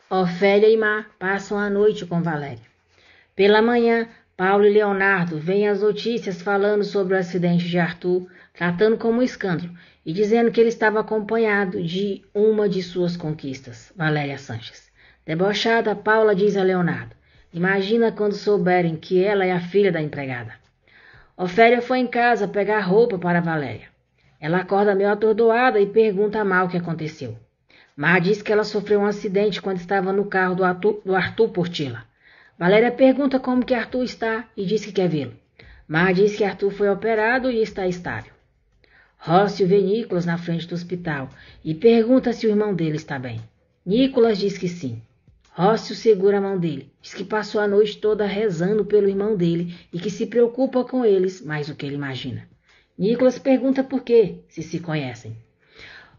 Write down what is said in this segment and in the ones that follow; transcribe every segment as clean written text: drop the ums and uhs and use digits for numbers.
Ofélia e Mar passam a noite com Valéria. Pela manhã, Paulo e Leonardo veem as notícias falando sobre o acidente de Arthur, tratando como um escândalo e dizendo que ele estava acompanhado de uma de suas conquistas, Valéria Sanches. Debochada, Paula diz a Leonardo: imagina quando souberem que ela é a filha da empregada. Ofélia foi em casa pegar roupa para Valéria. Ela acorda meio atordoada e pergunta a Mar o que aconteceu. Mar diz que ela sofreu um acidente quando estava no carro do Arthur Portilla. Valéria pergunta como que Arthur está e diz que quer vê-lo. Mar diz que Arthur foi operado e está estável. Rócio vê Nicolas na frente do hospital e pergunta se o irmão dele está bem. Nicolas diz que sim. Rócio segura a mão dele, diz que passou a noite toda rezando pelo irmão dele e que se preocupa com eles mais do que ele imagina. Nicolas pergunta por quê, se conhecem.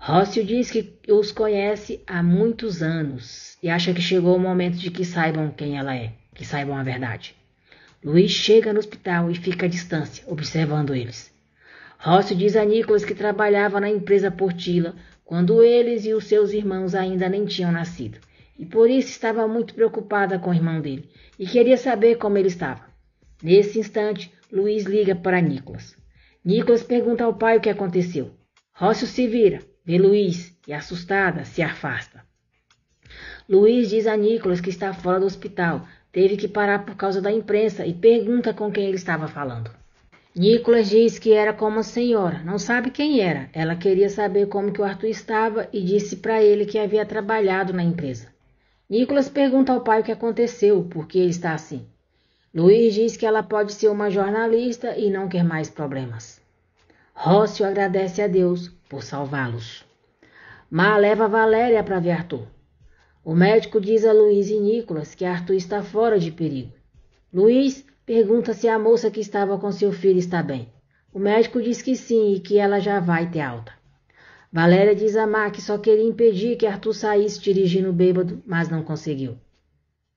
Rócio diz que os conhece há muitos anos e acha que chegou o momento de que saibam quem ela é, que saibam a verdade. Luiz chega no hospital e fica à distância, observando eles. Rócio diz a Nicolas que trabalhava na empresa Portilla quando eles e os seus irmãos ainda nem tinham nascido, e por isso estava muito preocupada com o irmão dele e queria saber como ele estava. Nesse instante, Luiz liga para Nicolas. Nicolas pergunta ao pai o que aconteceu. Rócio se vira, vê Luiz e, assustada, se afasta. Luiz diz a Nicolas que está fora do hospital, teve que parar por causa da imprensa e pergunta com quem ele estava falando. Nicolas diz que era com uma senhora, não sabe quem era. Ela queria saber como que o Arthur estava e disse para ele que havia trabalhado na empresa. Nicolas pergunta ao pai o que aconteceu, por que ele está assim. Luiz diz que ela pode ser uma jornalista e não quer mais problemas. Rócio agradece a Deus por salvá-los. Mar leva Valéria para ver Arthur. O médico diz a Luiz e Nicolas que Arthur está fora de perigo. Luiz pergunta se a moça que estava com seu filho está bem. O médico diz que sim e que ela já vai ter alta. Valéria diz a Mar que só queria impedir que Arthur saísse dirigindo bêbado, mas não conseguiu.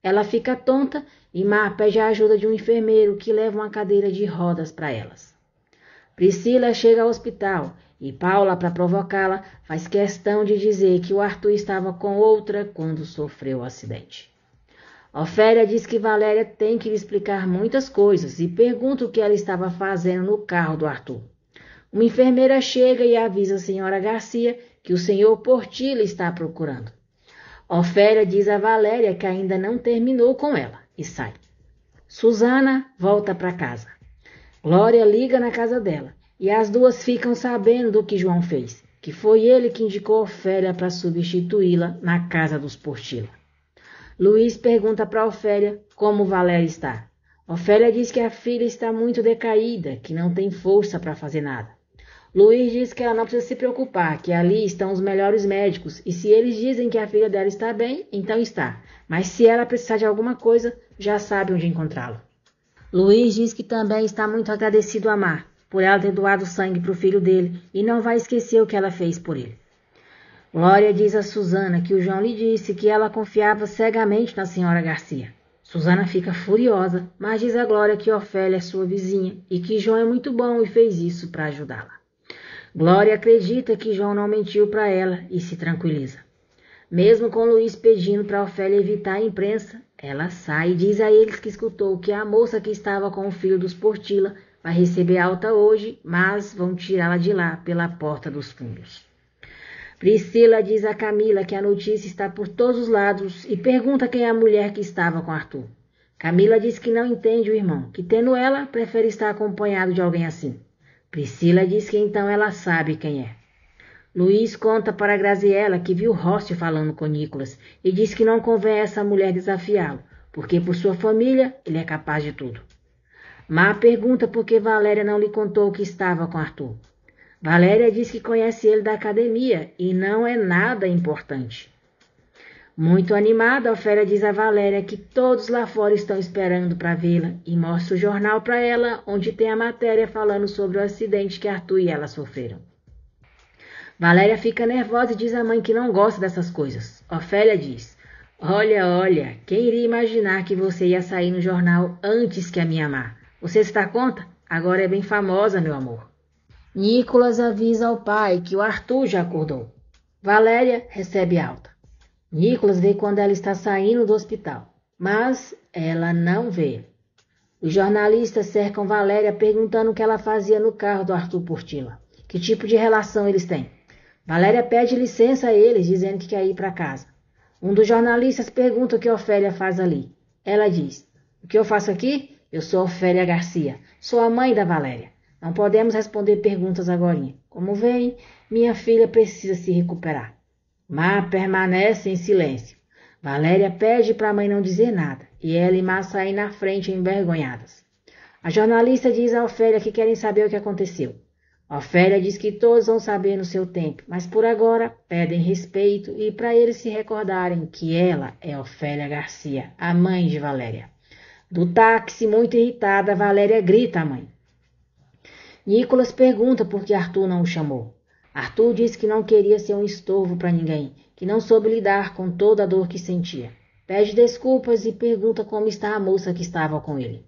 Ela fica tonta e Mar pede a ajuda de um enfermeiro que leva uma cadeira de rodas para elas. Priscila chega ao hospital e Paula, para provocá-la, faz questão de dizer que o Arthur estava com outra quando sofreu o acidente. Ofélia diz que Valéria tem que lhe explicar muitas coisas e pergunta o que ela estava fazendo no carro do Arthur. Uma enfermeira chega e avisa a senhora Garcia que o senhor Portilla está procurando. Ofélia diz a Valéria que ainda não terminou com ela e sai. Susana volta para casa. Glória liga na casa dela e as duas ficam sabendo do que João fez, que foi ele que indicou Ofélia para substituí-la na casa dos Portilla. Luiz pergunta para Ofélia como Valéria está. Ofélia diz que a filha está muito decaída, que não tem força para fazer nada. Luiz diz que ela não precisa se preocupar, que ali estão os melhores médicos e se eles dizem que a filha dela está bem, então está. Mas se ela precisar de alguma coisa, já sabe onde encontrá-lo. Luiz diz que também está muito agradecido a Mar, por ela ter doado sangue para o filho dele e não vai esquecer o que ela fez por ele. Glória diz a Susana que o João lhe disse que ela confiava cegamente na senhora Garcia. Susana fica furiosa, mas diz a Glória que Ofélia é sua vizinha e que João é muito bom e fez isso para ajudá-la. Glória acredita que João não mentiu para ela e se tranquiliza. Mesmo com Luiz pedindo para Ofélia evitar a imprensa, ela sai e diz a eles que escutou que a moça que estava com o filho dos Portilla vai receber alta hoje, mas vão tirá-la de lá pela porta dos fundos. Priscila diz a Camila que a notícia está por todos os lados e pergunta quem é a mulher que estava com Arthur. Camila diz que não entende o irmão, que tendo ela, prefere estar acompanhado de alguém assim. Priscila diz que então ela sabe quem é. Luiz conta para Graziella que viu Rócio falando com Nicolas e diz que não convém essa mulher desafiá-lo, porque por sua família ele é capaz de tudo. Mar pergunta por que Valéria não lhe contou que estava com Arthur. Valéria diz que conhece ele da academia e não é nada importante. Muito animada, Ofélia diz a Valéria que todos lá fora estão esperando para vê-la e mostra o jornal para ela, onde tem a matéria falando sobre o acidente que Arthur e ela sofreram. Valéria fica nervosa e diz à mãe que não gosta dessas coisas. Ofélia diz: Olha, quem iria imaginar que você ia sair no jornal antes que a minha Mar? Você se dá conta? Agora é bem famosa, meu amor. Nicolas avisa ao pai que o Arthur já acordou. Valéria recebe alta. Nicolas vê quando ela está saindo do hospital, mas ela não vê. Os jornalistas cercam Valéria perguntando o que ela fazia no carro do Arthur Portilla. Que tipo de relação eles têm? Valéria pede licença a eles, dizendo que quer ir para casa. Um dos jornalistas pergunta o que Ofélia faz ali. Ela diz: o que eu faço aqui? Eu sou Ofélia Garcia. Sou a mãe da Valéria. Não podemos responder perguntas agorinha. Como veem, minha filha precisa se recuperar. Má permanece em silêncio. Valéria pede para a mãe não dizer nada, e ela e Má saem na frente envergonhadas. A jornalista diz a Ofélia que querem saber o que aconteceu. Ofélia diz que todos vão saber no seu tempo, mas por agora pedem respeito e para eles se recordarem que ela é Ofélia Garcia, a mãe de Valéria. Do táxi, muito irritada, Valéria grita à mãe. Nicolas pergunta por que Arthur não o chamou. Arthur diz que não queria ser um estorvo para ninguém, que não soube lidar com toda a dor que sentia. Pede desculpas e pergunta como está a moça que estava com ele.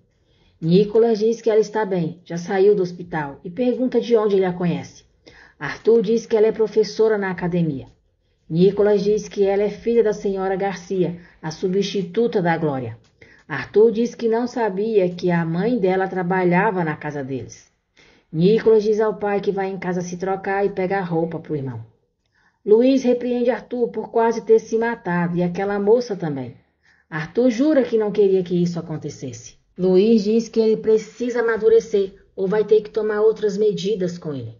Nicolas diz que ela está bem, já saiu do hospital e pergunta de onde ele a conhece. Arthur diz que ela é professora na academia. Nicolas diz que ela é filha da senhora Garcia, a substituta da Glória. Arthur diz que não sabia que a mãe dela trabalhava na casa deles. Nicolas diz ao pai que vai em casa se trocar e pegar roupa para o irmão. Luiz repreende Arthur por quase ter se matado e aquela moça também. Arthur jura que não queria que isso acontecesse. Luiz diz que ele precisa amadurecer ou vai ter que tomar outras medidas com ele.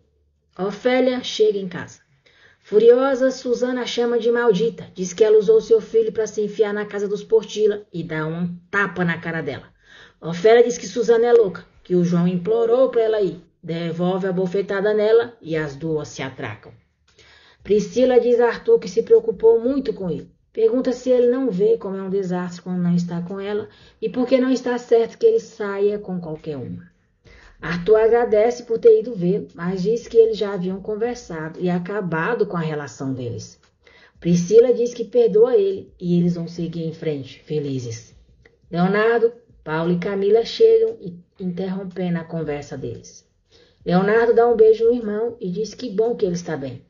Ofélia chega em casa. Furiosa, Suzana a chama de maldita. Diz que ela usou seu filho para se enfiar na casa dos Portilla e dá um tapa na cara dela. Ofélia diz que Suzana é louca, que o João implorou para ela ir. Devolve a bofetada nela e as duas se atracam. Priscila diz a Arthur que se preocupou muito com ele. Pergunta se ele não vê como é um desastre quando não está com ela e por que não está certo que ele saia com qualquer uma. Arthur agradece por ter ido vê-lo, mas diz que eles já haviam conversado e acabado com a relação deles. Priscila diz que perdoa ele e eles vão seguir em frente, felizes. Leonardo, Paulo e Camila chegam e interrompendo a conversa deles. Leonardo dá um beijo no irmão e diz que bom que ele está bem.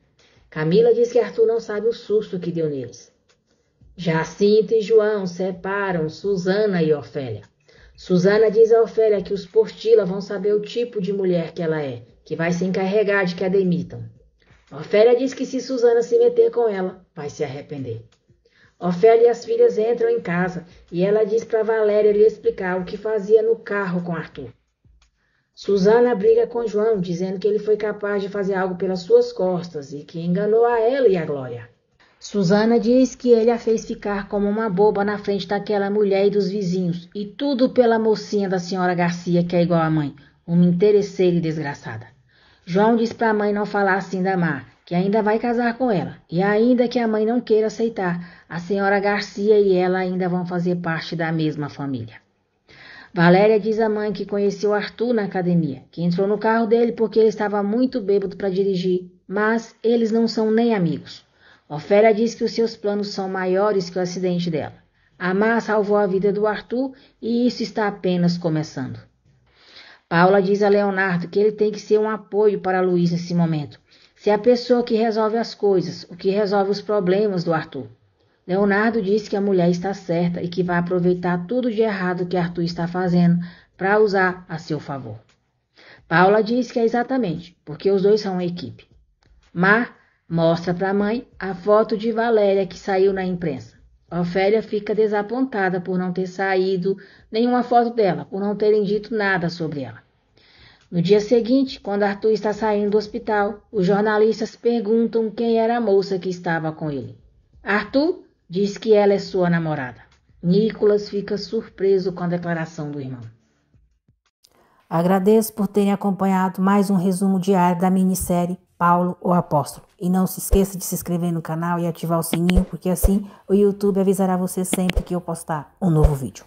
Camila diz que Arthur não sabe o susto que deu neles. Jacinto e João separam Suzana e Ofélia. Suzana diz a Ofélia que os Portilla vão saber o tipo de mulher que ela é, que vai se encarregar de que a demitam. Ofélia diz que se Suzana se meter com ela, vai se arrepender. Ofélia e as filhas entram em casa e ela diz para Valéria lhe explicar o que fazia no carro com Arthur. Suzana briga com João, dizendo que ele foi capaz de fazer algo pelas suas costas e que enganou a ela e a Glória. Suzana diz que ele a fez ficar como uma boba na frente daquela mulher e dos vizinhos, e tudo pela mocinha da senhora Garcia, que é igual à mãe, uma interesseira e desgraçada. João diz para a mãe não falar assim da Mar, que ainda vai casar com ela, e ainda que a mãe não queira aceitar, a senhora Garcia e ela ainda vão fazer parte da mesma família. Valéria diz à mãe que conheceu Arthur na academia, que entrou no carro dele porque ele estava muito bêbado para dirigir, mas eles não são nem amigos. Ofélia diz que os seus planos são maiores que o acidente dela. A Má salvou a vida do Arthur e isso está apenas começando. Paula diz a Leonardo que ele tem que ser um apoio para Luiz nesse momento. Ser a pessoa que resolve as coisas, o que resolve os problemas do Arthur. Leonardo diz que a mulher está certa e que vai aproveitar tudo de errado que Arthur está fazendo para usar a seu favor. Paula diz que é exatamente, porque os dois são uma equipe. Mar mostra para a mãe a foto de Valéria que saiu na imprensa. Ofélia fica desapontada por não ter saído nenhuma foto dela, por não terem dito nada sobre ela. No dia seguinte, quando Arthur está saindo do hospital, os jornalistas perguntam quem era a moça que estava com ele. Arthur diz que ela é sua namorada. Nicolas fica surpreso com a declaração do irmão. Agradeço por terem acompanhado mais um resumo diário da minissérie Paulo, o Apóstolo. E não se esqueça de se inscrever no canal e ativar o sininho, porque assim o YouTube avisará você sempre que eu postar um novo vídeo.